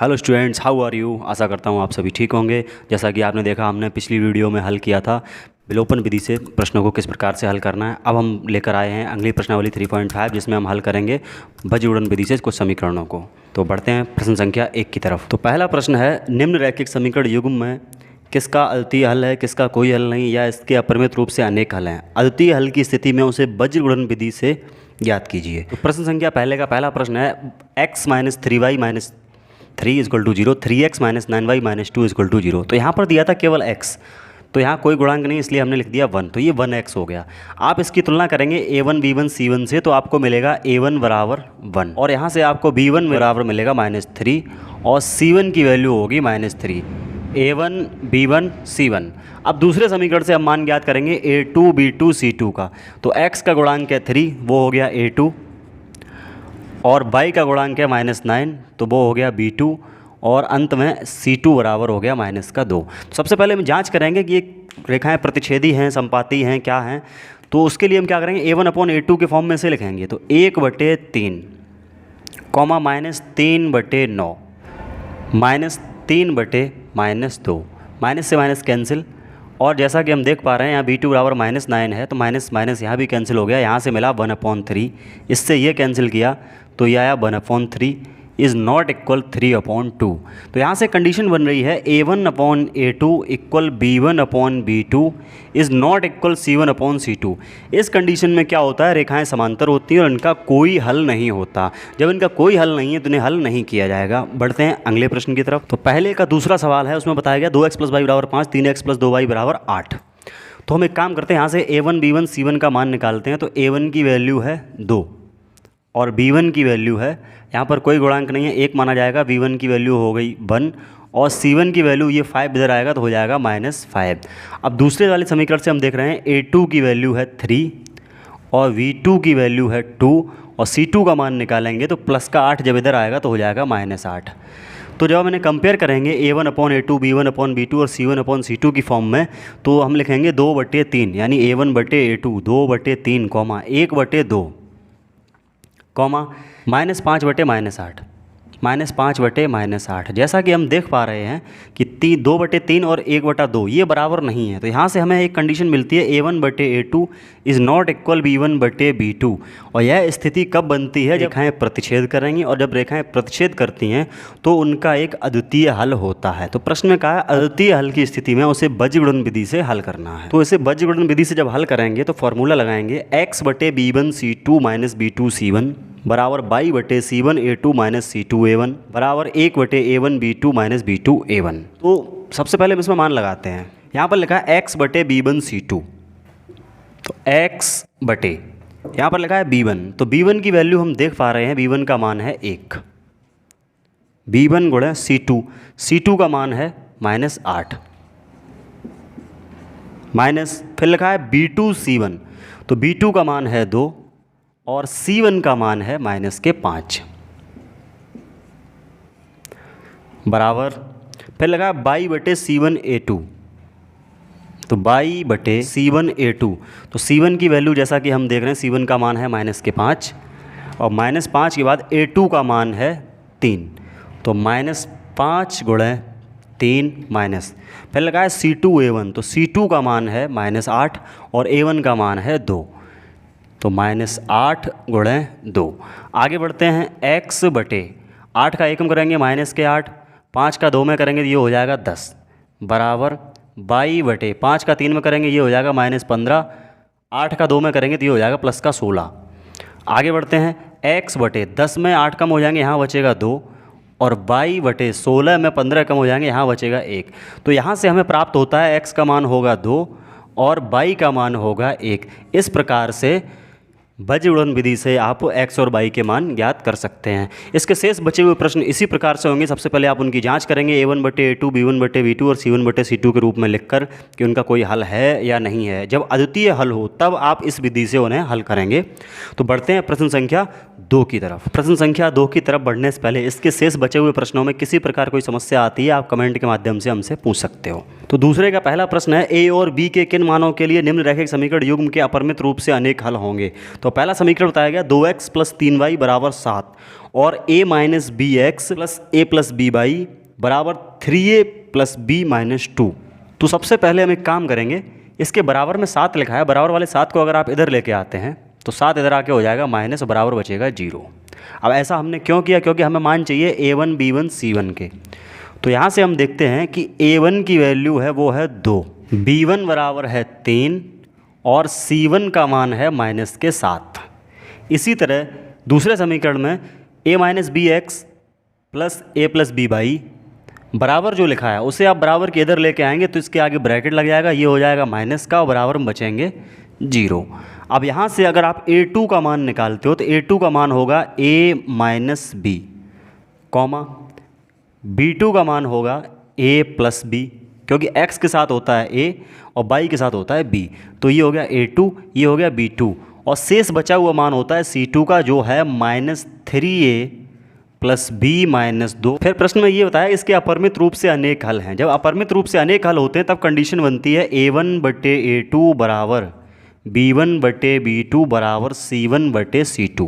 Hello students, how are you. आशा करता हूँ आप सभी ठीक होंगे। जैसा कि आपने देखा, हमने पिछली वीडियो में हल किया था विलोपन विधि से प्रश्नों को किस प्रकार से हल करना है। अब हम लेकर आए हैं अगली प्रश्नावली 3.5, जिसमें हम हल करेंगे बज्र गुणन विधि से कुछ समीकरणों को। तो बढ़ते हैं प्रश्न संख्या 1 की तरफ। तो पहला प्रश्न है, निम्न रैखिक समीकरण युग्म में किसका अद्वितीय हल है, किसका कोई हल नहीं, या इसके अपरिमित रूप से अनेक हल हैं। अद्वितीय हल की स्थिति में उसे बज्र गुणन विधि से ज्ञात कीजिए। तो प्रश्न संख्या पहले का पहला प्रश्न है, x minus 3y minus 3 equal to 0, 3x minus 9y minus 2 equal to 0। तो यहाँ पर दिया था केवल x, तो यहाँ कोई गुणांक नहीं, इसलिए हमने लिख दिया 1, तो ये 1x हो गया। आप इसकी तुलना करेंगे a1 b1 c1 से, तो आपको मिलेगा a1 बराबर 1, और यहाँ से आपको b1 बराबर मिलेगा -3, और c1 की वैल्यू होगी -3। a1 b1 c1। अब दूसरे समीकरण से हम मान ज्ञात करेंगे a2 b2 c2 का। तो x का गुणांक है 3, वो हो गया a2, और y का गुणांक है -9, तो वो हो गया b2, और अंत में c2 बराबर हो गया -2। तो सबसे पहले हम जांच करेंगे कि ये रेखाएं प्रतिच्छेदी हैं, संपाती हैं, क्या हैं। तो उसके लिए हम क्या करेंगे, a1/a2 के फॉर्म में से लिखेंगे। तो 1/3 कॉमा -3/9 -3/-2, माइनस से माइनस कैंसिल, और जैसा कि हम देख पा रहे हैं यहाँ b2 बराबर -9 है, तो माइनस माइनस यहाँ भी कैंसिल हो गया। यहाँ से मिला 1/3, इससे ये कैंसिल किया तो ये आया 1/3 इज़ नॉट इक्वल 3/2। तो यहाँ से कंडीशन बन रही है a1/a2 equal b1/b2 is not equal c1/c2। इस कंडीशन में क्या होता है, रेखाएं समांतर होती हैं और इनका कोई हल नहीं होता। जब इनका कोई हल नहीं है तो इन्हें हल नहीं किया जाएगा। बढ़ते हैं अगले प्रश्न की तरफ। तो पहले का दूसरा सवाल है, उसमें बताया गया 2x + y बराबर 5, 3x + 2y बराबर 8। तो हम एक काम करते हैं, यहाँ से a1 b1 c1 का मान निकालते हैं। तो a1 की वैल्यू है 2 और b1 की वैल्यू है, यहाँ पर कोई गुणांक नहीं है, 1 माना जाएगा। b1 की वैल्यू हो गई 1, और c1 की वैल्यू ये 5 इधर आएगा तो हो जाएगा -5। अब दूसरे वाले समीकरण से हम देख रहे हैं a2 की वैल्यू है 3 और v2 की वैल्यू है 2, और c2 का मान निकालेंगे तो प्लस का 8 जब इधर आएगा तो हो जाएगा -8। तो जब हम इन्हें कंपेयर करेंगे a1/a2 b1/b2 और c1/c2 की फॉर्म में, तो हम लिखेंगे 2/3, यानी a1/a2 2/3 कॉमा 1/2 कॉमा -5/-8 -5/-8। जैसा कि हम देख पा रहे हैं कि 2/3 और 1/2 ये बराबर नहीं है। तो यहाँ से हमें एक कंडीशन मिलती है a1/a2 is not equal b1/b2। और यह स्थिति कब बनती है, जब रेखाएं प्रतिच्छेद करेंगी, और जब रेखाएं प्रतिच्छेद करती हैं तो उनका एक अद्वितीय हल होता है। तो प्रश्न में कहा है अद्वितीय हल की स्थिति में उसे बज्र गुणन विधि से हल करना है। तो इसे बज्र गुणन विधि से जब हल करेंगे तो फॉर्मूला लगाएंगे x/b1 c2 - b2 c1 बराबर y/c1 a2 - c2 a1 बराबर 1/a1 b2 - b2 a1। तो सबसे पहले हम इसमें मान लगाते हैं। यहाँ पर लिखा है x/b1 c2, तो x बटे यहाँ पर लिखा है b1, तो b1 की वैल्यू हम देख पा रहे हैं, b1 का मान है 1, b1 गुणे c2 का मान है -8, माइनस फिर लिखा है b2 c1, तो b2 का मान है 2 और c1 का मान है -5 बराबर फिर लगा y/c1 a2, तो y/c1 a2, तो c1 की वैल्यू जैसा कि हम देख रहे हैं c1 का मान है -5, और -5 के बाद a2 का मान है 3, तो -5 गुणे 3 माइनस फिर लगा है c2 a1, तो c2 का मान है -8 और a1 का मान है 2, तो -8 गुणे 2। आगे बढ़ते हैं, x/8 का एकम करेंगे -8, 5 का 2 में करेंगे तो ये हो जाएगा 10 बराबर y/5 का 3 में करेंगे ये हो जाएगा -15, 8 का 2 में करेंगे तो ये हो जाएगा प्लस का 16। आगे बढ़ते हैं, x/10 में 8 कम हो जाएंगे, यहाँ बचेगा 2, और y/16 में 15 कम हो जाएंगे, यहाँ बचेगा 1। तो यहाँ से हमें प्राप्त होता है x का मान होगा 2 और y का मान होगा 1। इस प्रकार से बज्र गुणन विधि से आप x और y के मान ज्ञात कर सकते हैं। इसके शेष बचे हुए प्रश्न इसी प्रकार से होंगे। सबसे पहले आप उनकी जांच करेंगे a1/a2 b1/b2 और c1/c2 के रूप में लिखकर कि उनका कोई हल है या नहीं है। जब अद्वितीय हल हो तब आप इस विधि से उन्हें हल करेंगे। तो बढ़ते हैं प्रश्न संख्या 2 की तरफ। प्रश्न संख्या 2 की तरफ बढ़ने से पहले इसके शेष बचे हुए प्रश्नों में किसी प्रकार कोई समस्या आती है आप कमेंट के माध्यम से हमसे पूछ सकते हो। तो दूसरे का पहला प्रश्न है, ए और बी के किन मानों के लिए निम्नलिखित समीकरण युग्म के अपरिमित रूप से अनेक हल होंगे। तो पहला समीकरण बताया गया 2x + 3y = 7 और a - bx + a + by = 3a + b - 2। तो सबसे पहले हम एक काम करेंगे, इसके बराबर में 7 लिखा है, बराबर वाले 7 को अगर आप इधर लेके आते हैं तो 7 इधर आके हो जाएगा माइनस, बराबर बचेगा 0। अब ऐसा हमने क्यों किया, क्योंकि हमें मान चाहिए a1 b1 c1 के। तो यहाँ से हम देखते हैं कि a1 की वैल्यू है वो है 2, b1 बराबर है 3 और c1 का मान है -7। इसी तरह दूसरे समीकरण में a - bx + a + b/, बराबर जो लिखा है उसे आप बराबर के इधर लेके आएंगे तो इसके आगे ब्रैकेट लग जाएगा, ये हो जाएगा माइनस का और बराबर में बचेंगे 0। अब यहाँ से अगर आप a2 का मान निकालते हो तो a2 का मान होगा a - b, b2 का मान होगा a + b, क्योंकि x के साथ होता है a और y के साथ होता है b। तो ये हो गया a2, ये हो गया b2 और शेष बचा हुआ मान होता है c2 का जो है -3a + b - 2। फिर प्रश्न में ये बताया इसके अपरिमित रूप से अनेक हल हैं। जब अपरिमित रूप से अनेक हल होते हैं तब कंडीशन बनती है a1/a2 = b1/b2 = c1/c2।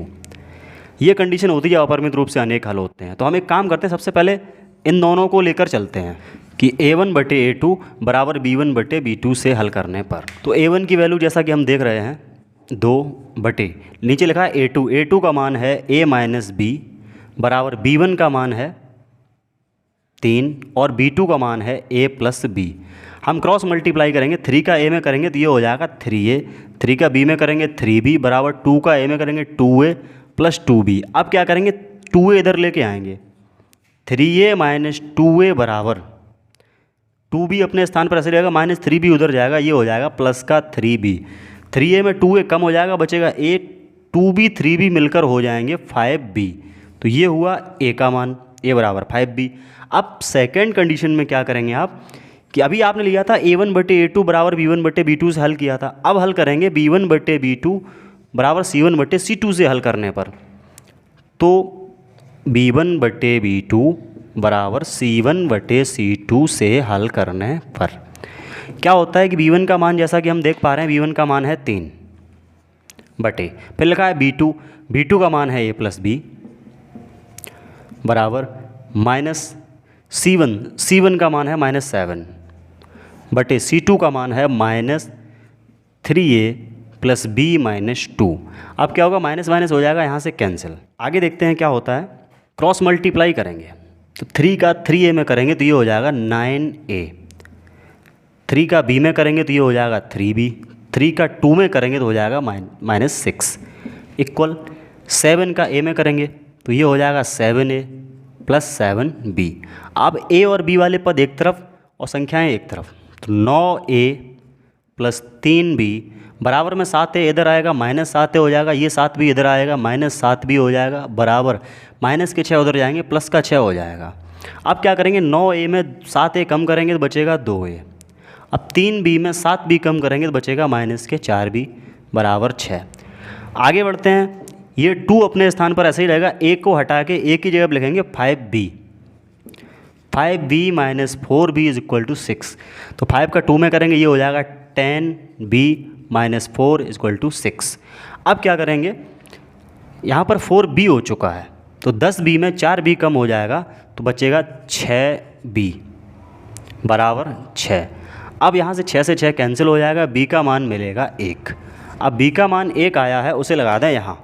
ये कंडीशन होती है जब अपरिमित रूप से अनेक हल होते हैं। तो हम एक काम करते हैं, सबसे पहले इन दोनों को लेकर चलते हैं कि a1/a2 = b1/b2 से हल करने पर। तो a1 की वैल्यू जैसा कि हम देख रहे हैं 2 नीचे लिखा है a2 का मान है a - b बराबर b1 का मान है 3 और b2 का मान है a + b। हम क्रॉस मल्टीप्लाई करेंगे, 3 का a में करेंगे तो ये हो जाएगा 3a, 3 का b में करेंगे 3b बराबर 2 का a में करेंगे 2a + 2b। अब क्या करेंगे, 2a इधर लेके आएंगे, 3a - 2a बराबर 2b अपने स्थान पर ऐसे रहेगा, -3b उधर जाएगा, ये हो जाएगा प्लस का 3b। 3a में 2a कम हो जाएगा, बचेगा a, 2b 3b मिलकर हो जाएंगे 5b। तो ये हुआ a का मान, a बराबर 5b। अब सेकेंड कंडीशन में क्या करेंगे आप कि अभी आपने लिया था a1/a2 = b1/b2 से हल किया था, अब हल करेंगे b1/b2 = c1/c2 से हल करने पर। तो b1/b2 = c1/c2 से हल करने पर क्या होता है कि b1 का मान जैसा कि हम देख पा रहे हैं b1 का मान है 3 बटे, फिर लिखा है b2 का मान है a + b बराबर -c1 का मान है -7 बटे c2 का मान है -3a + b - 2। अब क्या होगा, माइनस माइनस हो जाएगा, यहाँ से कैंसिल। आगे देखते हैं क्या होता है, क्रॉस मल्टीप्लाई करेंगे तो 3 का 3a में करेंगे तो ये हो जाएगा 9a, 3 का b में करेंगे तो ये हो जाएगा 3b, 3 का 2 में करेंगे तो हो जाएगा -6 इक्वल 7 का a में करेंगे तो ये हो जाएगा 7a + 7b। अब a और b वाले पद एक तरफ और संख्याएं एक तरफ, तो 9a + 3b बराबर में 7a इधर आएगा, -7a हो जाएगा, ये 7 भी इधर आएगा, -7b हो जाएगा बराबर माइनस के 6 उधर जाएंगे, प्लस का 6 हो जाएगा। अब क्या करेंगे, 9a में 7a कम करेंगे तो बचेगा 2a। अब 3b में 7b कम करेंगे तो बचेगा -4b बराबर 6। आगे बढ़ते हैं, ये 2 अपने स्थान पर ऐसे ही रहेगा, a को हटा के a की जगह लिखेंगे 5b, 5b - 4b = 6। तो 5 का 2 में करेंगे ये हो जाएगा 10b - 4 = 6। अब क्या करेंगे, यहाँ पर 4b हो चुका है तो 10b में 4b कम हो जाएगा तो बचेगा 6b बराबर 6। अब यहाँ से 6 से 6 कैंसिल हो जाएगा, b का मान मिलेगा 1। अब b का मान 1 आया है, उसे लगा दें यहाँ,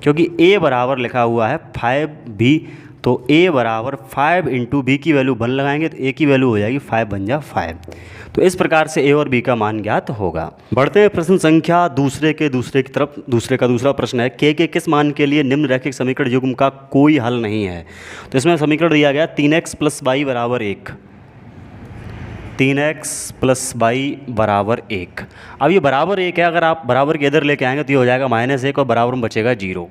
क्योंकि a बराबर लिखा हुआ है 5b, तो a बराबर 5 × b की वैल्यू 1 लगाएंगे तो a की वैल्यू हो जाएगी 5 बन जा 5। तो इस प्रकार से a और b का मान ज्ञात होगा। बढ़ते हैं प्रश्न संख्या दूसरे की तरफ। दूसरे का दूसरा प्रश्न है, k के किस मान के लिए निम्नलिखित समीकरण युग्म का कोई हल नहीं है। तो इसमें समीकरण दिया गया 3x + y = 1, 3x + y = 1। अब ये बराबर 1 है, अगर आप बराबर के इधर लेके आएंगे तो ये हो जाएगा -1 और बराबर में बचेगा 0।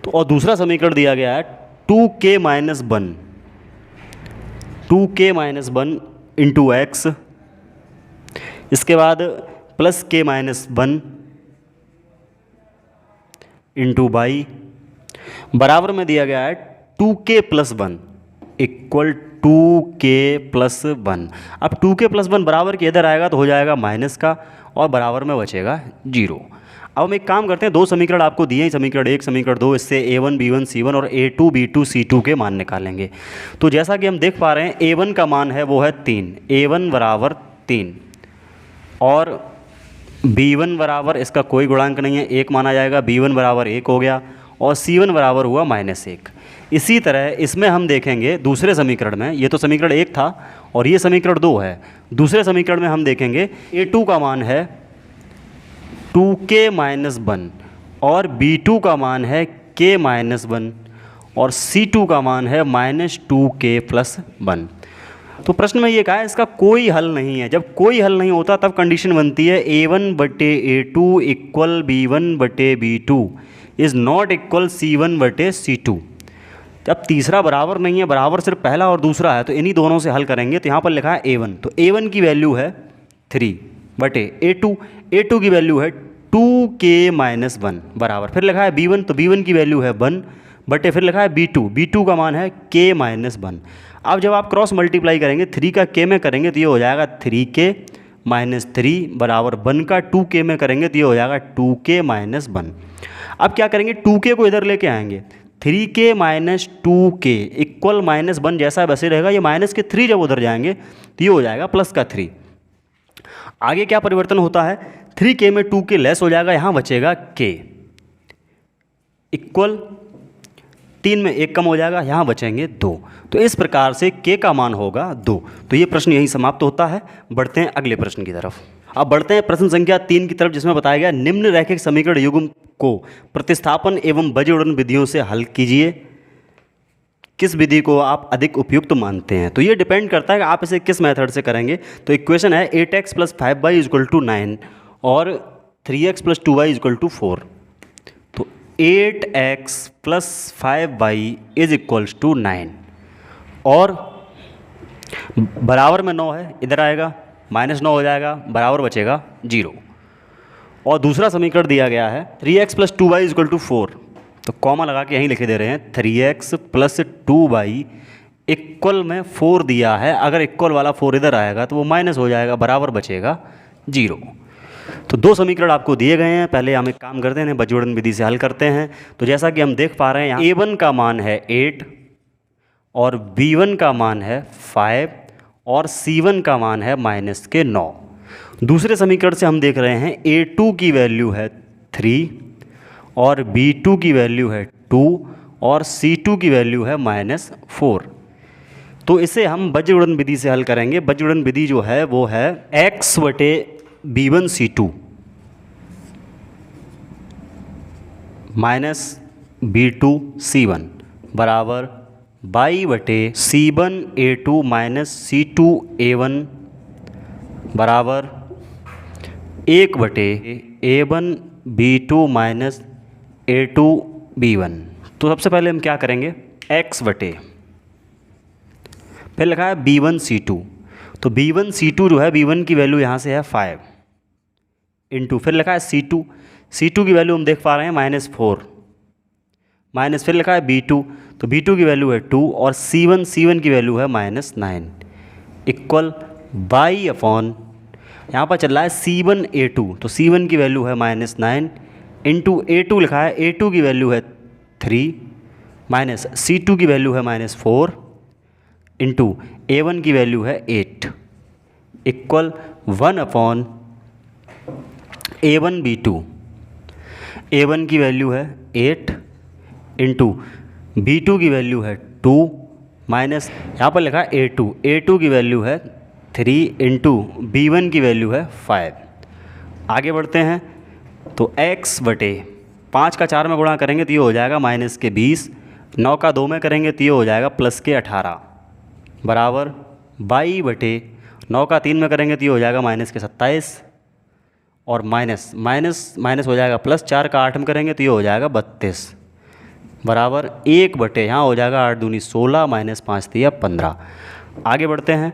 तो और दूसरा समीकरण दिया गया है 2k - 1, 2k - 1 × x, इसके बाद +k - 1 × y बराबर में दिया गया है 2k plus 1 equal 2k plus 1। अब 2k प्लस 1 बराबर के इधर आएगा तो हो जाएगा माइनस का और बराबर में बचेगा 0। अब हम एक काम करते हैं, दो समीकरण आपको दिए हैं, समीकरण 1 समीकरण 2, इससे a1 b1 c1 और a2 b2 c2 के मान निकालेंगे। तो जैसा कि हम देख पा रहे हैं a1 का मान है वो है 3, a1 बराबर 3 और b1 बराबर इसका कोई गुणांक नहीं है, 1 माना जाएगा, b1 बराबर 1 हो गया और c1 बराबर हुआ -1। इसी तरह इसमें हम देखेंगे दूसरे समीकरण में, ये तो समीकरण 1 था और ये समीकरण 2 है। दूसरे समीकरण में हम देखेंगे a2 का मान है 2k माइनस 1 और b2 का मान है k माइनस 1 और c2 का मान है -2k प्लस 1। तो प्रश्न में ये कहा है इसका कोई हल नहीं है। जब कोई हल नहीं होता तब कंडीशन बनती है a1 बटे a2 इक्वल b1 बटे b2 is not equal c1 बटे c2। जब तीसरा बराबर नहीं है, बराबर सिर्फ पहला और दूसरा है, तो इन्हीं दोनों से हल करेंगे। तो यहाँ पर लिखा है a1, तो a1 की वैल्यू है 3 बटे a2 की वैल्यू है 2k माइनस 1 बराबर, फिर लिखा है b1, तो b1 की वैल्यू है 1 बटे फिर लिखा है b2 का मान है k माइनस 1। अब जब आप क्रॉस मल्टीप्लाई करेंगे 3 का k में करेंगे तो ये हो जाएगा 3k माइनस 3 बराबर 1 का 2k में करेंगे तो ये हो जाएगा 2k माइनस 1। अब क्या करेंगे, 2k को इधर लेके आएंगे, 3k माइनस 2k इक्वल -1 जैसा वैसे रहेगा, ये माइनस के 3 जब उधर जाएंगे तो ये हो जाएगा प्लस का 3। आगे क्या परिवर्तन होता है, 3k में 2k लेस हो जाएगा, यहाँ बचेगा k इक्वल 3 में 1 कम हो जाएगा, यहाँ बचेंगे 2। तो इस प्रकार से k का मान होगा 2। तो ये प्रश्न यहीं समाप्त होता है। बढ़ते हैं अगले प्रश्न की तरफ। अब बढ़ते हैं प्रश्न संख्या 3 की तरफ, जिसमें बताया गया निम्न रैखिक समीकरण युग्म को प्रतिस्थापन एवं बजीउड़न विधियों से हल कीजिए। किस विधि को आप अधिक उपयुक्त मानते हैं? तो ये डिपेंड करता है कि आप इसे किस मेथड से करेंगे। तो इक्वेशन है 8x plus 5y equal to 9 और 3x plus 2y equal to 4। तो 8x plus 5y is equals to 9 और बराबर में 9 है, इधर आएगा -9 हो जाएगा, बराबर बचेगा 0। और दूसरा समीकरण दिया गया है 3x plus 2y equal to 4, तो कॉमा लगा के यहीं लिखे दे रहे हैं 3x प्लस 2y इक्वल में 4 दिया है, अगर इक्वल वाला 4 इधर आएगा तो वो माइनस हो जाएगा, बराबर बचेगा 0। तो दो समीकरण आपको दिए गए हैं, पहले हम एक काम करते हैं बजीउड़न विधि से हल करते हैं। तो जैसा कि हम देख पा रहे हैं यहाँ a1 का मान है 8 और b1 का मान है 5 और c1 का मान है -9। दूसरे समीकरण से हम देख रहे हैं a2 की वैल्यू है 3 और b2 की वैल्यू है 2 और c2 की वैल्यू है -4। तो इसे हम बजीउड़न विधि से हल करेंगे। बजीउड़न विधि जो है वो है x बटे b1 c2 minus b2 c1 बराबर y बटे c1 a2 minus c2 a1 बराबर 1 बटे a1 b2 minus a2 b1। तो सबसे पहले हम क्या करेंगे, x बटे फिर लिखा है b1 c2, तो b1 c2 जो है b1 की वैल्यू यहाँ से है 5 इंटू फिर लिखा है c2 की वैल्यू हम देख पा रहे हैं -4 माइनस फिर लिखा है b2, तो b2 की वैल्यू है 2 और c1 की वैल्यू है -9 इक्वल बाई अपॉन यहाँ पर चल रहा है c1 a2, तो c1 की वैल्यू है -9 इंटू a2 लिखा है, a2 की वैल्यू है 3 माइनस c2 की वैल्यू है -4 इंटू a1 की वैल्यू है 8 equal 1 upon a1 b2, a1 की वैल्यू है 8 इंटू b2 की वैल्यू है 2 माइनस यहाँ पर लिखा है a2 की वैल्यू है 3 इंटू b1 की वैल्यू है 5। आगे बढ़ते हैं, तो x बटे 5 का 4 में गुणा करेंगे तो ये हो जाएगा -20, 9 का 2 में करेंगे तो ये हो जाएगा +18 बराबर y बटे 9 का 3 में करेंगे तो ये हो जाएगा -27 और माइनस हो जाएगा +4 का 8 में करेंगे तो ये हो जाएगा 32 बराबर 1 बटे यहाँ हो जाएगा 8 दूनी 16 -5 दिया 15। आगे बढ़ते हैं,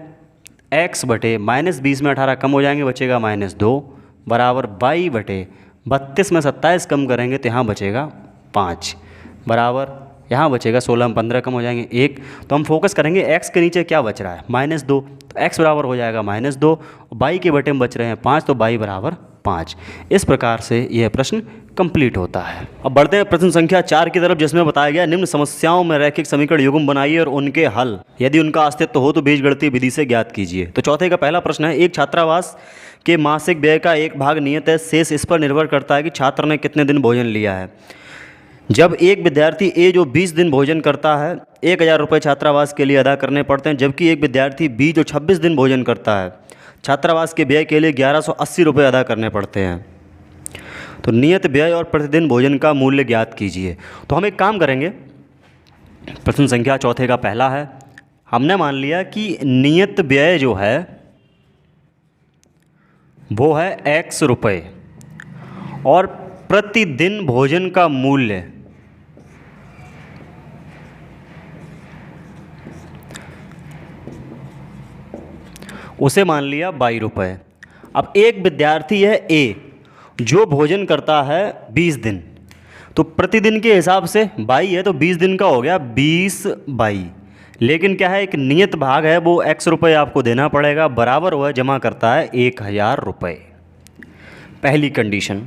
x बटे -20 में 18 कम हो जाएंगे, बचेगा -2 बराबर y बटे 32 में 27 कम करेंगे तो यहाँ बचेगा 5 बराबर, यहाँ बचेगा 16 में 15 कम हो जाएंगे 1। तो हम फोकस करेंगे x के नीचे क्या बच रहा है, -2, तो x बराबर हो जाएगा -2। y के बटे में बच रहे हैं 5, तो y बराबर 5। इस प्रकार से यह प्रश्न कंप्लीट होता है। अब बढ़ते हैं प्रश्न संख्या 4 की तरफ, जिसमें बताया गया निम्न समस्याओं में रैखिक समीकरण युग्म बनाइए और उनके हल यदि उनका अस्तित्व हो तो बीजगणितीय विधि से ज्ञात कीजिए। तो चौथे का पहला प्रश्न है, एक छात्रावास के मासिक व्यय का एक भाग नियत है, शेष इस पर निर्भर करता है कि छात्र ने कितने दिन भोजन लिया है। जब एक विद्यार्थी ए जो 20 दिन भोजन करता है 1000 रुपये छात्रावास के लिए अदा करने पड़ते हैं, जबकि एक विद्यार्थी बी जो 26 दिन भोजन करता है छात्रावास के व्यय के लिए 1180 रुपये अदा करने पड़ते हैं। तो नियत व्यय और प्रतिदिन भोजन का मूल्य ज्ञात कीजिए। तो हम एक काम करेंगे, प्रश्न संख्या चौथे का पहला है, हमने मान लिया कि नियत व्यय जो है वो है x रुपये और प्रतिदिन भोजन का मूल्य उसे मान लिया 22 रुपये। अब एक विद्यार्थी है ए जो भोजन करता है 20 दिन, तो प्रतिदिन के हिसाब से 22 है तो 20 दिन का हो गया 20/22। लेकिन क्या है, एक नियत भाग है वो x रुपये आपको देना पड़ेगा, बराबर वह जमा करता है 1000 रुपये। पहली कंडीशन।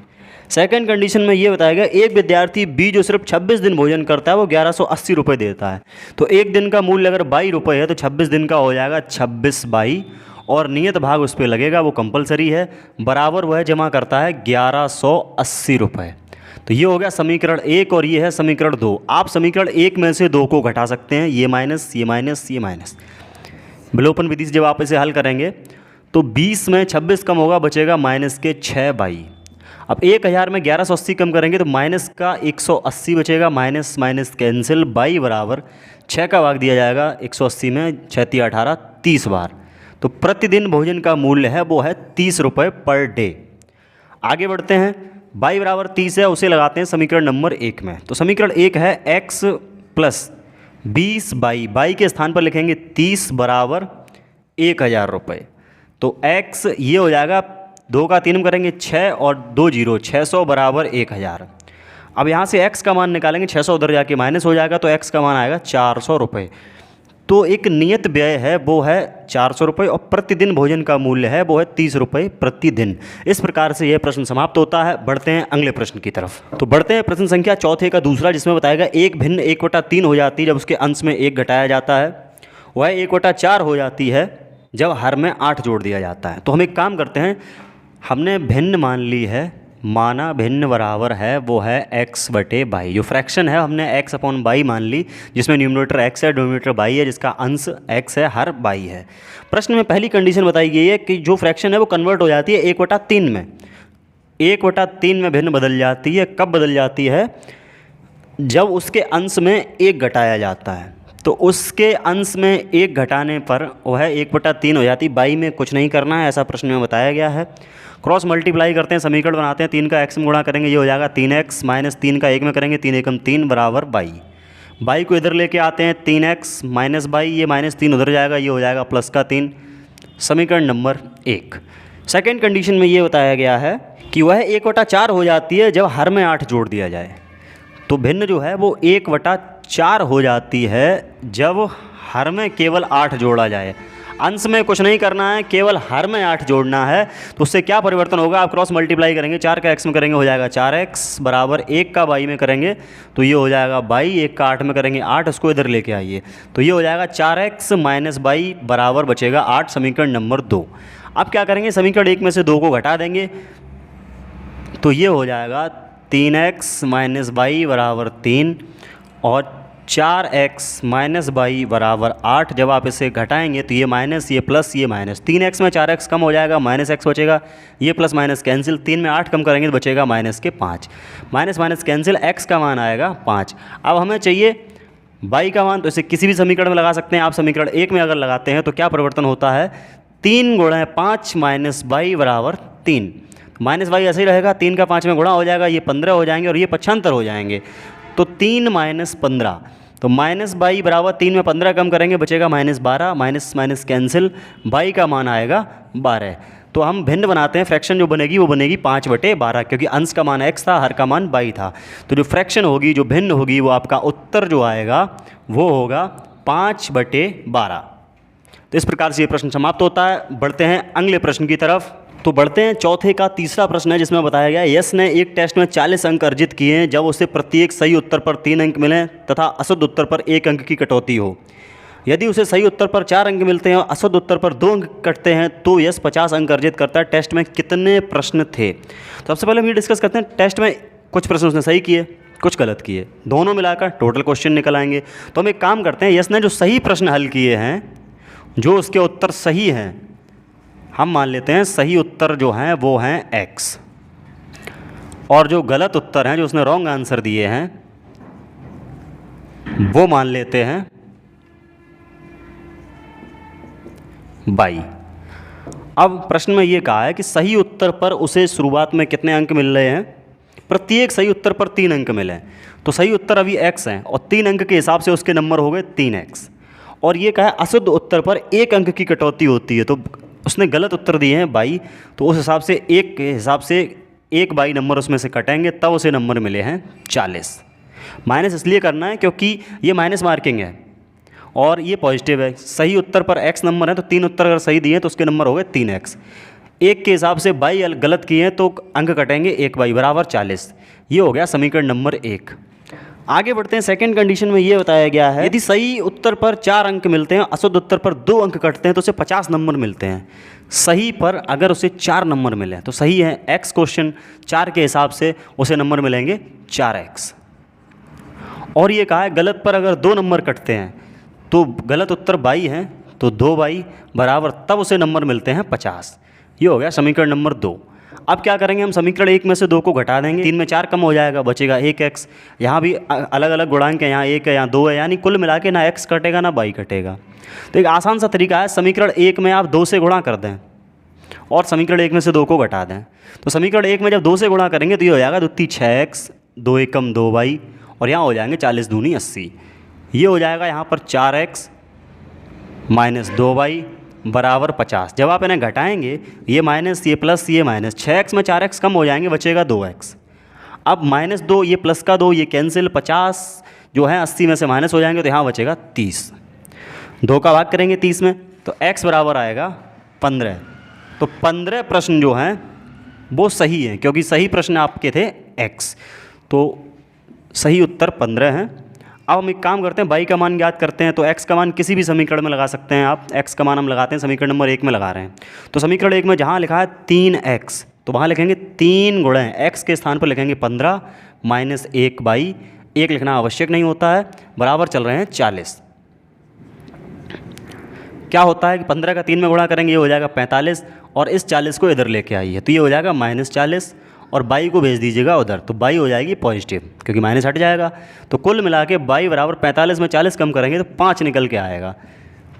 सेकंड कंडीशन में ये बताया गया एक विद्यार्थी बी जो सिर्फ 26 दिन भोजन करता है वो 1180 रुपये देता है। तो एक दिन का मूल्य अगर 22 रुपये है तो 26 दिन का हो जाएगा 26/22 और नियत भाग उस पर लगेगा, वो कंपलसरी है, बराबर वह जमा करता है 1180 रुपये। तो ये हो गया समीकरण 1 और ये है समीकरण 2। आप समीकरण 1 में से 2 को घटा सकते हैं, ये माइनस ये माइनस ये माइनस। विलोपन विधि से जब आप इसे हल करेंगे तो 20 में 26 कम होगा, बचेगा -6/22। अब 1000 में 1180 कम करेंगे तो माइनस का 180 बचेगा, माइनस माइनस कैंसिल, बाई बराबर 6 का भाग दिया जाएगा 180 में, 6 × 18 30 बार। तो प्रतिदिन भोजन का मूल्य है वो है 30 रुपये पर डे। आगे बढ़ते हैं, बाई बराबर 30 है, उसे लगाते हैं समीकरण नंबर 1 में। तो समीकरण 1 है x + 20/22 के स्थान पर लिखेंगे 30 बराबर 1000 रुपये। तो x ये हो जाएगा, 2 का 3 करेंगे 6 और 2 0, 600 बराबर 1000। अब यहाँ से x का मान निकालेंगे, 600 उधर जाके माइनस हो जाएगा तो x का मान आएगा 400 रुपये। तो एक नियत व्यय है वो है 400 रुपये और प्रतिदिन भोजन का मूल्य है वो है 30 रुपये प्रतिदिन। इस प्रकार से यह प्रश्न समाप्त होता है। बढ़ते हैं अगले प्रश्न की तरफ। तो बढ़ते हैं प्रश्न संख्या चौथे का दूसरा, जिसमें बताएगा एक भिन्न 1/3 हो जाती है जब उसके अंश में 1 घटाया जाता है, वह 1/4 हो जाती है जब हर में 8 जोड़ दिया जाता है। तो हम एक काम करते हैं, हमने भिन्न मान ली है, माना भिन्न बराबर है वो है x/22। जो फ्रैक्शन है हमने x/22 मान ली, जिसमें न्यूमरेटर x है, डिनोमिनेटर 22 है, जिसका अंश x है, हर 22 है। प्रश्न में पहली कंडीशन बताई गई है कि जो फ्रैक्शन है वो कन्वर्ट हो जाती है 1/3 में। 1/3 में भिन्न बदल जाती है, कब बदल जाती है, जब उसके अंश में 1 घटाया जाता है। तो उसके अंश में 1 घटाने पर वह 1/3 हो जाती है। 22 में कुछ नहीं करना है, ऐसा प्रश्न में बताया गया है। क्रॉस मल्टीप्लाई करते हैं, समीकरण बनाते हैं, 3 का x में गुणा करेंगे, ये हो जाएगा 3x माइनस 3 का 1 में करेंगे, 3 एकम 3 बराबर 22। 22 को इधर लेके आते हैं, 3x माइनस 22, ये -3 उधर जाएगा, ये हो जाएगा +3। समीकरण नंबर 1। सेकेंड कंडीशन में ये बताया गया है कि वह 1/4 हो जाती है जब हर में 8 जोड़ दिया जाए। तो भिन्न जो है वो 1/4 हो जाती है जब हर में केवल 8 जोड़ा जाए। अंश में कुछ नहीं करना है, केवल हर में 8 जोड़ना है। तो उससे क्या परिवर्तन होगा, आप क्रॉस मल्टीप्लाई करेंगे, 4 का x में करेंगे हो जाएगा 4x बराबर 1 का 22 में करेंगे तो ये हो जाएगा 22, 1 का 8 में करेंगे 8, इसको इधर लेके आइए तो ये हो जाएगा 4x माइनस 22 बराबर बचेगा 8। समीकरण नंबर 2। अब क्या करेंगे, समीकरण 1 में से 2 को घटा देंगे तो ये हो जाएगा 3x माइनस 22 बराबर 3 और 4x माइनस 22 बराबर 8। जब आप इसे घटाएंगे तो ये माइनस, ये प्लस, ये माइनस, 3x में 4x कम हो जाएगा, -x बचेगा, ये प्लस माइनस कैंसिल, 3 में 8 कम करेंगे तो बचेगा -5, माइनस माइनस कैंसिल, x का मान आएगा 5। अब हमें चाहिए y का मान, तो इसे किसी भी समीकरण में लगा सकते हैं आप। समीकरण 1 में अगर लगाते हैं तो क्या परिवर्तन होता है, 3 × 5 माइनस 22 बराबर 3। माइनस 22 ऐसे ही रहेगा, 3 का 5 में गुणा हो जाएगा, ये 15 हो जाएंगे और ये 75 हो जाएंगे। तो 3 माइनस 15, तो -22 बराबर 3 में 15 कम करेंगे, बचेगा -12, माइनस माइनस कैंसिल, y का मान आएगा 12। तो हम भिन्न बनाते हैं, फ्रैक्शन जो बनेगी वो बनेगी 5/12, क्योंकि अंश का मान x था, हर का मान 22 था। तो जो फ्रैक्शन होगी, जो भिन्न होगी, वो आपका उत्तर जो आएगा वो होगा 5/12। तो इस प्रकार से ये प्रश्न समाप्त होता है। बढ़ते हैं अगले प्रश्न की तरफ। तो बढ़ते हैं चौथे का तीसरा प्रश्न है, जिसमें बताया गया है यश ने एक टेस्ट में 40 अंक अर्जित किए हैं जब उसे प्रत्येक सही उत्तर पर 3 अंक मिले तथा असद उत्तर पर 1 अंक की कटौती हो। यदि उसे सही उत्तर पर 4 अंक मिलते हैं और असद उत्तर पर 2 अंक कटते हैं तो यश 50 अंक अर्जित करता है। टेस्ट में कितने प्रश्न थे? तो सबसे पहले हम ये डिस्कस करते हैं, टेस्ट में कुछ प्रश्न उसने सही किए, कुछ गलत किए, दोनों मिलाकर टोटल क्वेश्चन निकल आएंगे। तो हम एक काम करते हैं, यश ने जो सही प्रश्न हल किए हैं, जो उसके उत्तर सही हैं, हम मान लेते हैं सही उत्तर जो हैं वो हैं x, और जो गलत उत्तर हैं, जो उसने रॉन्ग आंसर दिए हैं, वो मान लेते हैं y। अब प्रश्न में ये कहा है कि सही उत्तर पर उसे शुरुआत में कितने अंक मिल रहे हैं? प्रत्येक सही उत्तर पर 3 अंक मिले। तो सही उत्तर अभी x हैं और 3 अंक के हिसाब से उसके नंबर हो गए 3x। और ये कहा है अशुद्ध उत्तर पर 1 अंक की कटौती होती है, तो उसने गलत उत्तर दिए हैं 22, तो उस हिसाब से 1 के हिसाब से 1 22 नंबर उसमें से कटेंगे, तब उसे नंबर मिले हैं 40। माइनस इसलिए करना है क्योंकि ये माइनस मार्किंग है और ये पॉजिटिव है। सही उत्तर पर x नंबर है, तो 3 उत्तर अगर सही दिए हैं तो उसके नंबर हो गए 3x। 1 के हिसाब से 22 गलत किए हैं तो अंक कटेंगे 1 22 बराबर 40। ये हो गया समीकरण नंबर 1। आगे बढ़ते हैं। सेकंड कंडीशन में ये बताया गया है यदि सही उत्तर पर 4 अंक मिलते हैं, अशुद्ध उत्तर पर 2 अंक कटते हैं तो उसे 50 नंबर मिलते हैं। सही पर अगर उसे 4 नंबर मिले तो सही है x क्वेश्चन, 4 के हिसाब से उसे नंबर मिलेंगे 4x। और ये कहा है गलत पर अगर 2 नंबर कटते हैं तो गलत उत्तर 22 हैं, तो 2 22 बराबर, तब उसे नंबर मिलते हैं 50। ये हो गया समीकरण नंबर 2। अब क्या करेंगे, हम समीकरण 1 में से 2 को घटा देंगे, 3 में 4 कम हो जाएगा, बचेगा 1x। यहाँ भी अलग अलग गुणांक है, यहाँ 1 है, यहाँ 2 है, यानी कुल मिला के ना x कटेगा ना y कटेगा। तो एक आसान सा तरीका है, समीकरण 1 में आप 2 से गुणा कर दें और समीकरण 1 में से 2 को घटा दें। तो समीकरण 1 में जब 2 से गुणा करेंगे तो ये हो जाएगा 2 3 6x, 2 1 2y, और यहाँ हो जाएंगे 40 दूनी 80। ये हो जाएगा यहाँ पर 4x माइनस 2y बराबर 50। जब आप इन्हें घटाएंगे, ये माइनस ये प्लस ये माइनस, 6x में 4x कम हो जाएंगे, बचेगा 2x। अब -2 ये प्लस का 2 ये कैंसिल, 50 जो है 80 में से माइनस हो जाएंगे, तो यहाँ बचेगा 30। 2 का भाग करेंगे 30 में तो x बराबर आएगा 15। तो 15 प्रश्न जो हैं वो सही हैं, क्योंकि सही प्रश्न आपके थे x, तो सही उत्तर 15 हैं। अब हम एक काम करते हैं, y का मान ज्ञात करते हैं। तो x का मान किसी भी समीकरण में लगा सकते हैं आप। x का मान हम लगाते हैं, समीकरण नंबर 1 में लगा रहे हैं। तो समीकरण 1 में जहाँ लिखा है 3x, तो वहाँ लिखेंगे 3 गुणे x के स्थान पर लिखेंगे 15 माइनस 1/, 1 लिखना आवश्यक नहीं होता है, बराबर चल रहे हैं 40। क्या होता है कि 15 का 3 में गुणा करेंगे, ये हो जाएगा 45, और इस 40 को इधर लेके आइए, तो ये हो जाएगा -40, और बाई को भेज दीजिएगा उधर, तो बाई हो जाएगी पॉजिटिव, क्योंकि माइनस हट जाएगा। तो कुल मिला के बाई बराबर 45 में 40 कम करेंगे तो 5 निकल के आएगा।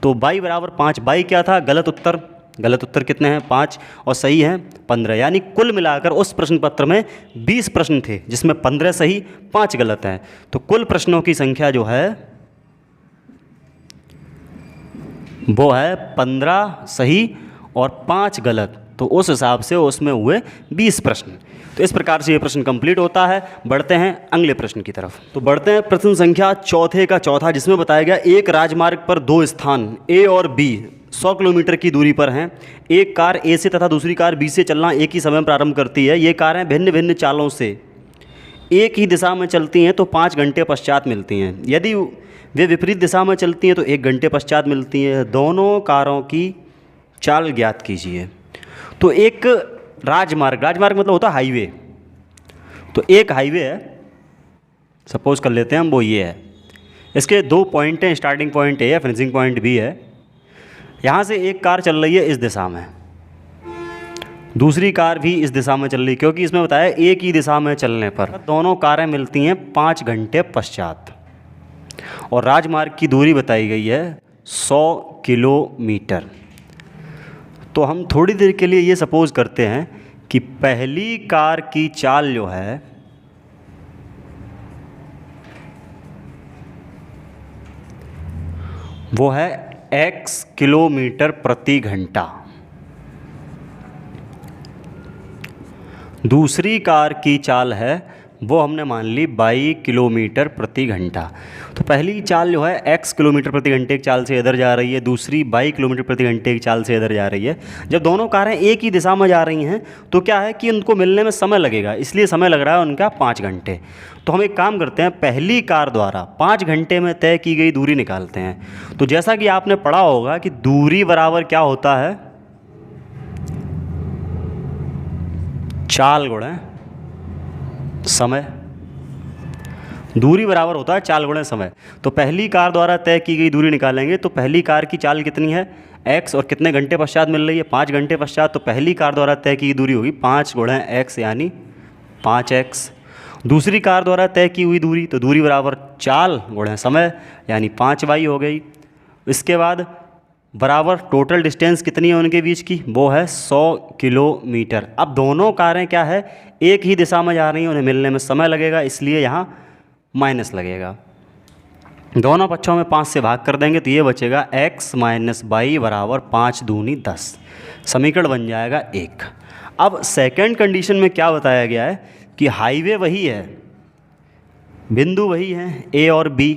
तो बाई बराबर 5। बाई क्या था? गलत उत्तर। गलत उत्तर कितने हैं? 5, और सही हैं 15। यानी कुल मिलाकर उस प्रश्न पत्र में 20 प्रश्न थे, जिसमें 15 सही 5 गलत हैं। तो कुल प्रश्नों की संख्या जो है वो है 15 सही और 5 गलत। तो उस हिसाब से उसमें हुए 20 प्रश्न। तो इस प्रकार से ये प्रश्न कंप्लीट होता है। बढ़ते हैं अगले प्रश्न की तरफ। तो बढ़ते हैं प्रश्न संख्या चौथे का चौथा, जिसमें बताया गया एक राजमार्ग पर 2 स्थान A और B 100 किलोमीटर की दूरी पर हैं। एक कार A से तथा दूसरी कार B से चलना एक ही समय में प्रारंभ करती है। ये कारें भिन्न भिन्न चालों से एक ही दिशा में चलती हैं तो 5 घंटे पश्चात मिलती हैं। यदि वे विपरीत दिशा में चलती हैं तो 1 घंटे पश्चात मिलती हैं। दोनों कारों की चाल ज्ञात कीजिए। तो एक राजमार्ग, राजमार्ग मतलब होता है हाईवे। तो एक हाईवे है, सपोज कर लेते हैं हम, वो ये है। इसके 2 पॉइंट हैं, स्टार्टिंग पॉइंट A है, फिनिशिंग पॉइंट B है। यहाँ से एक कार चल रही है इस दिशा में, दूसरी कार भी इस दिशा में चल रही है, क्योंकि इसमें बताया एक ही दिशा में चलने पर दोनों कारें मिलती हैं 5 घंटे पश्चात। और राजमार्ग की दूरी बताई गई है 100 किलोमीटर। तो हम थोड़ी देर के लिए ये सपोज करते हैं कि पहली कार की चाल जो है वो है x किलोमीटर प्रति घंटा। दूसरी कार की चाल है वो हमने मान ली 22 किलोमीटर प्रति घंटा। तो पहली चाल जो है x किलोमीटर प्रति घंटे की चाल से इधर जा रही है, दूसरी 22 किलोमीटर प्रति घंटे की चाल से इधर जा रही है। जब दोनों कारें एक ही दिशा में जा रही हैं तो क्या है कि उनको मिलने में समय लगेगा, इसलिए समय लग रहा है उनका 5 घंटे। तो हम एक काम करते हैं, पहली कार द्वारा 5 घंटे में तय की गई दूरी निकालते हैं। तो जैसा कि आपने पढ़ा होगा कि दूरी बराबर क्या होता है, चाल गुणा समय। दूरी बराबर होता है चाल गुणा समय। तो पहली कार द्वारा तय की गई दूरी निकालेंगे तो पहली कार की चाल कितनी है x और कितने घंटे पश्चात मिल रही है 5 घंटे पश्चात। तो पहली कार द्वारा तय की गई दूरी होगी 5 गुणा x यानी 5x। दूसरी कार द्वारा तय की हुई दूरी, तो दूरी बराबर चाल गुणा समय यानी 5y हो गई। इसके बाद बराबर टोटल डिस्टेंस कितनी है उनके बीच की, वो है 100 किलोमीटर। अब दोनों कारें क्या है एक ही दिशा में जा रही हैं, उन्हें मिलने में समय लगेगा, इसलिए यहाँ माइनस लगेगा। दोनों पक्षों में 5 से भाग कर देंगे तो ये बचेगा x माइनस वाई बराबर 5 दूनी 10। समीकरण बन जाएगा 1। अब सेकंड कंडीशन में क्या बताया गया है कि हाईवे वही है, बिंदु वही हैं A और B,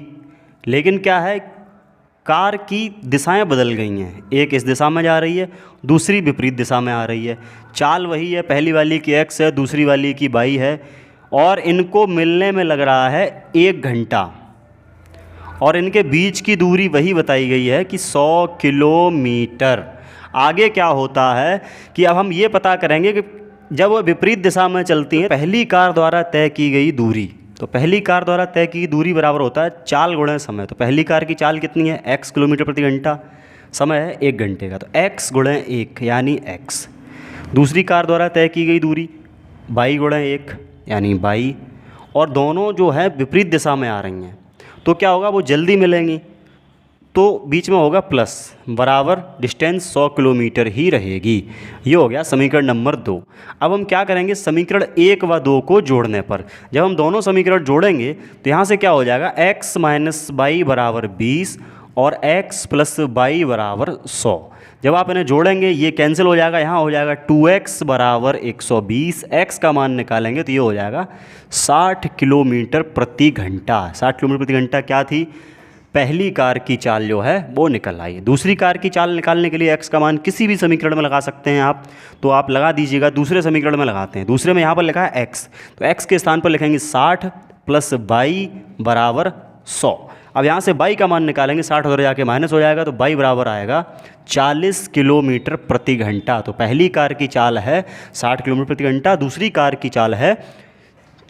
लेकिन क्या है कार की दिशाएं बदल गई हैं, एक इस दिशा में जा रही है, दूसरी विपरीत दिशा में आ रही है। चाल वही है, पहली वाली की x है, दूसरी वाली की y है, और इनको मिलने में लग रहा है 1 घंटा, और इनके बीच की दूरी वही बताई गई है कि 100 किलोमीटर। आगे क्या होता है कि अब हम ये पता करेंगे कि जब वो विपरीत दिशा में चलती हैं, पहली कार द्वारा तय की गई दूरी, तो पहली कार द्वारा तय की दूरी बराबर होता है चाल गुणा समय। तो पहली कार की चाल कितनी है x किलोमीटर प्रति घंटा, समय है 1 घंटे का, तो x गुणा 1 यानी x। दूसरी कार द्वारा तय की गई दूरी y गुणा 1 यानी y, और दोनों जो है विपरीत दिशा में आ रही हैं, तो क्या होगा वो जल्दी मिलेंगी, तो बीच में होगा प्लस, बराबर डिस्टेंस 100 किलोमीटर ही रहेगी। ये हो गया समीकरण नंबर 2। अब हम क्या करेंगे, समीकरण 1 व 2 को जोड़ने पर, जब हम दोनों समीकरण जोड़ेंगे तो यहाँ से क्या हो जाएगा x माइनस वाई बराबर 20 और x प्लस वाई बराबर 100। जब आप इन्हें जोड़ेंगे ये कैंसिल हो जाएगा, यहाँ हो जाएगा 2x बराबर 120। x का मान निकालेंगे तो ये हो जाएगा 60 किलोमीटर प्रति घंटा। 60 किलोमीटर प्रति घंटा क्या थी, पहली कार की चाल जो है वो निकल आई। दूसरी कार की चाल निकालने के लिए x का मान किसी भी समीकरण में लगा सकते हैं आप, तो आप लगा दीजिएगा। दूसरे समीकरण में लगाते हैं, दूसरे में यहाँ पर लिखा है x, तो x के स्थान पर लिखेंगे 60 प्लस y बराबर 100। अब यहाँ से y का मान निकालेंगे, 60 उधर जाके माइनस हो जाएगा, तो y बराबर आएगा 40 किलोमीटर प्रति घंटा। तो पहली कार की चाल है 60 किलोमीटर प्रति घंटा, दूसरी कार की चाल है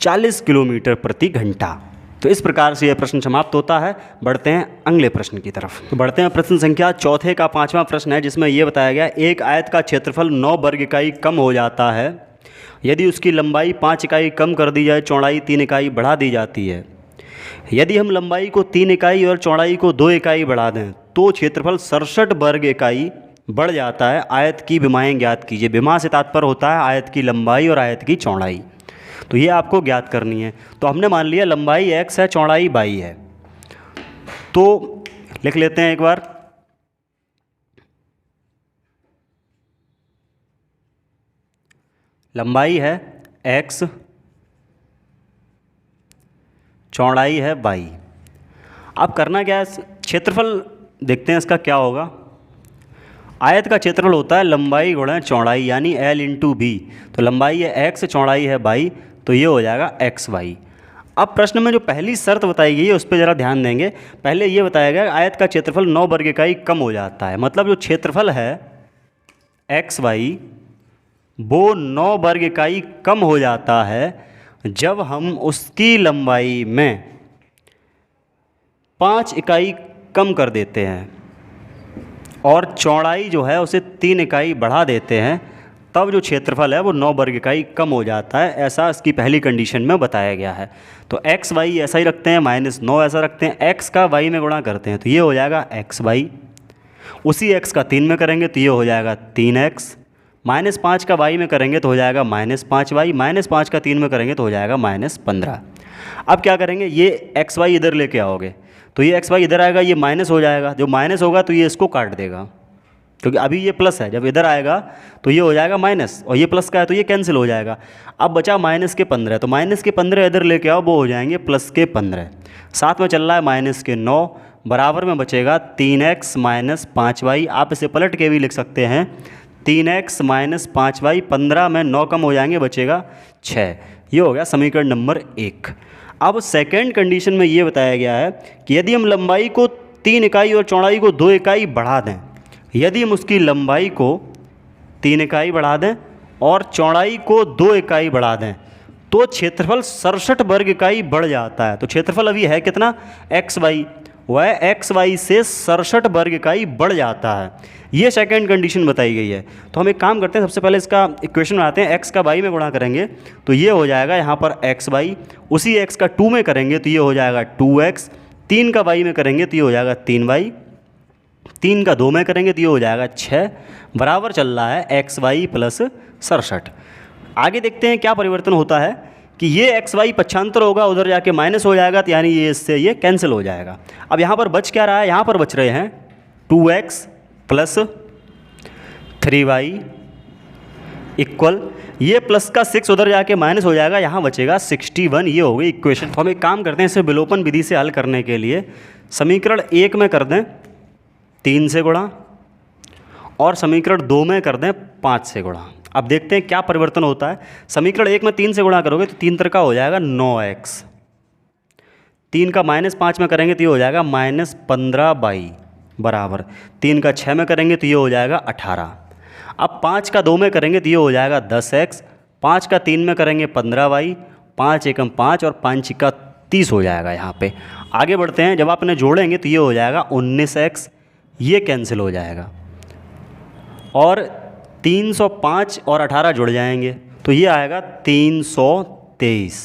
40 किलोमीटर प्रति घंटा। तो इस प्रकार से यह प्रश्न समाप्त होता है। बढ़ते हैं अगले प्रश्न की तरफ। तो बढ़ते हैं प्रश्न संख्या चौथे का 5वां प्रश्न है, जिसमें यह बताया गया एक आयत का क्षेत्रफल 9 वर्ग इकाई कम हो जाता है यदि उसकी लंबाई 5 इकाई कम कर दी जाए, चौड़ाई 3 इकाई बढ़ा दी जाती है। यदि हम लंबाई को 3 इकाई और चौड़ाई को 2 इकाई बढ़ा दें तो क्षेत्रफल 67 वर्ग इकाई बढ़ जाता है। आयत की विमाएँ ज्ञात कीजिए। विमा से तात्पर्य होता है आयत की लंबाई और आयत की चौड़ाई, तो ये आपको ज्ञात करनी है। तो हमने मान लिया लंबाई x है, चौड़ाई y है, तो लिख लेते हैं एक बार। लंबाई है x, चौड़ाई है y। अब करना क्या है, क्षेत्रफल देखते हैं इसका क्या होगा। आयत का क्षेत्रफल होता है लंबाई गुणा चौड़ाई यानी l इंटू बी। तो लंबाई है x, चौड़ाई है y, तो ये हो जाएगा xy। अब प्रश्न में जो पहली शर्त बताई गई है उस पर ज़रा ध्यान देंगे। पहले ये बताया गया आयत का क्षेत्रफल 9 वर्ग इकाई कम हो जाता है, मतलब जो क्षेत्रफल है xy वो 9 वर्ग इकाई कम हो जाता है जब हम उसकी लंबाई में 5 इकाई कम कर देते हैं और चौड़ाई जो है उसे 3 इकाई बढ़ा देते हैं, तब जो क्षेत्रफल है वो 9 वर्ग इकाई कम हो जाता है। ऐसा इसकी पहली कंडीशन में बताया गया है। तो एक्स वाई ऐसा ही रखते हैं, -9 ऐसा रखते हैं, x का y में गुणा करते हैं तो ये हो जाएगा xy। उसी x का 3 में करेंगे तो ये हो जाएगा 3x, -5 का y में करेंगे तो हो जाएगा -5y, -5 का 3 में करेंगे तो हो जाएगा -15। अब क्या करेंगे, ये xy इधर लेके आओगे तो ये xy इधर आएगा, ये माइनस हो जाएगा, जो माइनस होगा तो ये इसको काट देगा, क्योंकि अभी ये प्लस है, जब इधर आएगा तो ये हो जाएगा माइनस, और ये प्लस का है तो ये कैंसिल हो जाएगा। अब बचा माइनस के 15, तो माइनस के 15 इधर लेके आओ, वो हो जाएंगे प्लस के 15। साथ में चल रहा है माइनस के 9, बराबर में बचेगा 3x माइनस 5y। आप इसे पलट के भी लिख सकते हैं 3x माइनस 5y। 15 में 9 कम हो जाएंगे, बचेगा 6। ये हो गया समीकरण नंबर 1। अब सेकेंड कंडीशन में ये बताया गया है कि यदि हम लंबाई को 3 इकाई और चौड़ाई को 2 इकाई बढ़ा दें, यदि हम उसकी लंबाई को 3 इकाई बढ़ा दें और चौड़ाई को 2 इकाई बढ़ा दें तो क्षेत्रफल 67 वर्ग इकाई बढ़ जाता है। तो क्षेत्रफल अभी है कितना, xy, वह xy से 67 वर्ग इकाई बढ़ जाता है। ये सेकंड कंडीशन बताई गई है। तो हम एक काम करते हैं, सबसे पहले इसका इक्वेशन बनाते हैं। x का y में गुणा करेंगे तो ये हो जाएगा यहाँ पर xy, उसी x का 2 में करेंगे तो ये हो जाएगा 2x, 3 का y में करेंगे तो ये हो जाएगा 3y, 3 का 2 में करेंगे तो ये हो जाएगा 6, बराबर चल रहा है xy प्लस 67। आगे देखते हैं क्या परिवर्तन होता है कि ये xy पक्षांतर होगा, उधर जाके माइनस हो जाएगा, तो यानी ये इससे ये कैंसिल हो जाएगा। अब यहाँ पर बच क्या रहा है, यहाँ पर बच रहे हैं 2x प्लस 3y इक्वल, ये प्लस का 6 उधर जाके माइनस हो जाएगा, यहाँ बचेगा 61। ये हो गई इक्वेशन। तो हम एक काम करते हैं, इसे विलोपन विधि से हल करने के लिए समीकरण 1 में कर दें 3 से गुणा और समीकरण 2 में कर दें 5 से गुणा। अब देखते हैं क्या परिवर्तन होता है। समीकरण 1 में 3 से गुणा करोगे तो 3 का हो जाएगा 9x, 3 का माइनस 5 में करेंगे तो ये हो जाएगा माइनस 15y, बराबर 3 का 6 में करेंगे तो ये हो जाएगा 18। अब 5 का 2 में करेंगे तो ये हो जाएगा 10x, 5 का 3 में करेंगे 15y, 5 एकम 5 और 5 का 30 हो जाएगा। यहाँ पे आगे बढ़ते हैं, जब आप इन्हें जोड़ेंगे तो ये हो जाएगा 19x, ये कैंसिल हो जाएगा और 305 और 18 जुड़ जाएंगे तो ये आएगा 323।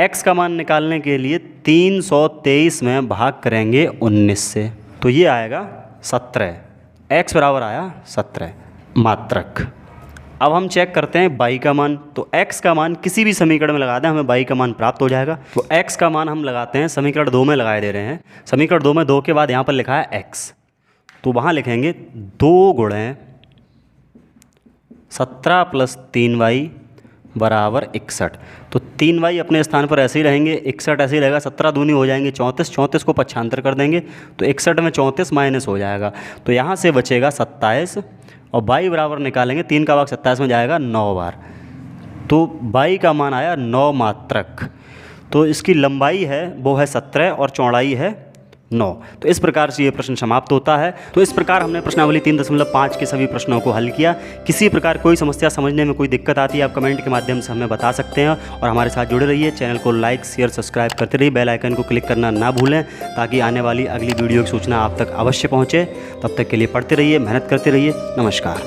x का मान निकालने के लिए 323 में भाग करेंगे 19 से तो ये आएगा 17। x बराबर आया 17 मात्रक। अब हम चेक करते हैं y का मान। तो x का मान किसी भी समीकरण में लगा दें, हमें y का मान प्राप्त हो जाएगा। तो x का मान हम लगाते हैं, समीकरण 2 में लगाए दे रहे हैं। समीकरण 2 में 2 के बाद यहाँ पर लिखा है x, तो वहाँ लिखेंगे 2 गुणे 17 प्लस 3y बराबर 61। तो 3y अपने स्थान पर ऐसे ही रहेंगे, 61 ऐसे ही रहेगा, 17 दूनी हो जाएंगे 34, 34 को पक्षांतर कर देंगे तो 61 में 34 माइनस हो जाएगा तो यहाँ से बचेगा 27 और y बराबर निकालेंगे, 3 का भाग 27 में जाएगा 9 बार, तो y का मान आया 9 मात्रक। तो इसकी लंबाई है वो है 17 और चौड़ाई है 9। तो इस प्रकार से ये प्रश्न समाप्त होता है। तो इस प्रकार हमने प्रश्नावली 3.5 के सभी प्रश्नों को हल किया। किसी प्रकार कोई समस्या समझने में कोई दिक्कत आती है, आप कमेंट के माध्यम से हमें बता सकते हैं और हमारे साथ जुड़े रहिए। चैनल को लाइक शेयर सब्सक्राइब करते रहिए, बेल आइकन को क्लिक करना ना भूलें ताकि आने वाली अगली वीडियो की सूचना आप तक अवश्य पहुँचे। तब तक के लिए पढ़ते रहिए, मेहनत करते रहिए। नमस्कार।